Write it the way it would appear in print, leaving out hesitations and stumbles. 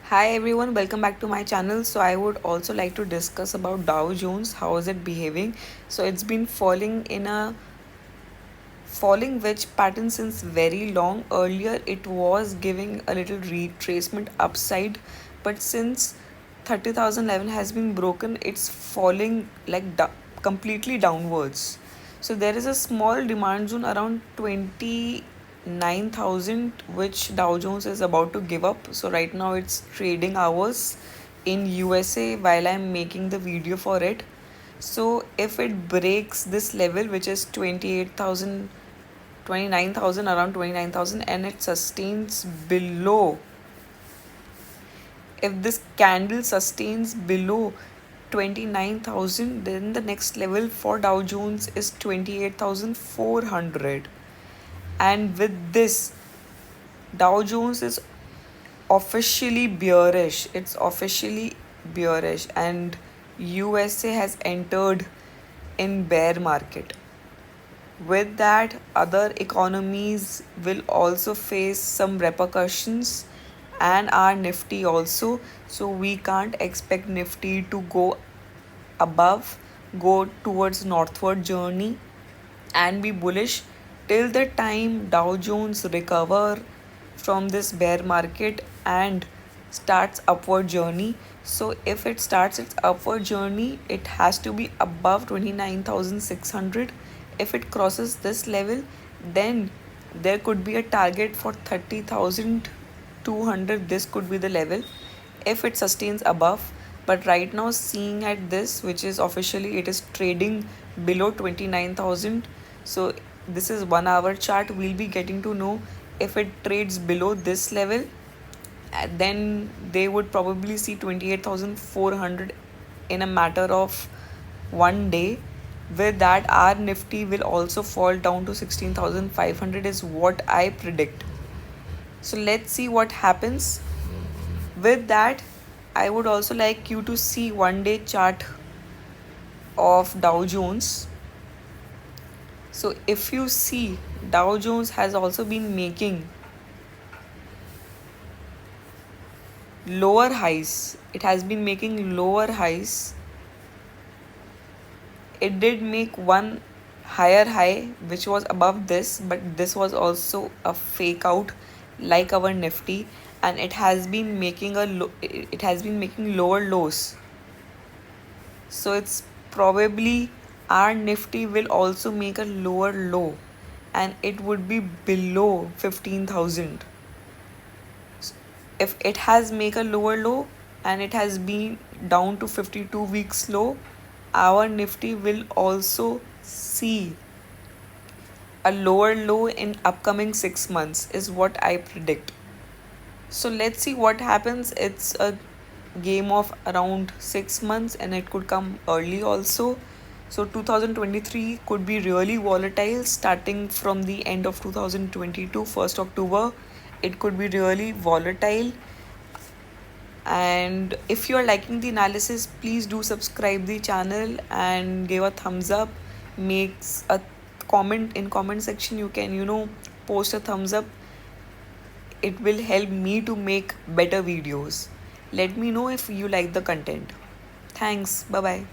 Hi everyone, welcome back to my channel. So I would also like to discuss about Dow Jones. How is it behaving? So it's been falling in a falling wedge pattern since very long. Earlier it was giving a little retracement upside, but since 30,011 has been broken, it's falling like completely downwards. So there is a small demand zone around 29,000 which Dow Jones is about to give up. So right now it's trading hours in USA while I'm making the video for it. So if it breaks this level, which is 28,000, 29,000, around 29,000, and it sustains below, if this candle sustains below 29,000, then the next level for Dow Jones is 28,400. And with this, Dow Jones is officially bearish. It's officially bearish, and USA has entered in bear market. With that, other economies will also face some repercussions, and our Nifty also. So we can't expect Nifty to go above, go towards northward journey and be bullish till the time Dow Jones recover from this bear market and starts upward journey. So if it starts its upward journey, it has to be above 29,600. If it crosses this level, then there could be a target for 30,200. This could be the level if it sustains above. But right now, seeing at this, which is officially, it is trading below 29,000. So this is 1 hour chart. We'll be getting to know if it trades below this level, then they would probably see 28,400 in a matter of one day. With that, our Nifty will also fall down to 16,500 is what I predict. So let's see what happens. With that, I would also like you to see 1 day chart of Dow Jones. So if you see, Dow Jones has also been making lower highs. It has been making lower highs. It did make one higher high which was above this, but this was also a fake out like our Nifty, and it has been making lower lows. So it's probably our Nifty will also make a lower low, and it would be below 15,000. If it has make a lower low and it has been down to 52 weeks low, our Nifty will also see a lower low in upcoming 6 months is what I predict. So let's see what happens. It's a game of around 6 months and it could come early also. So 2023 could be really volatile starting from the end of 2022, 1st October. It could be really volatile. And if you are liking the analysis, please do subscribe the channel and give a thumbs up. Makes a comment in comment section. You can post a thumbs up. It will help me to make better videos. Let me know if you like the content. Thanks. Bye bye.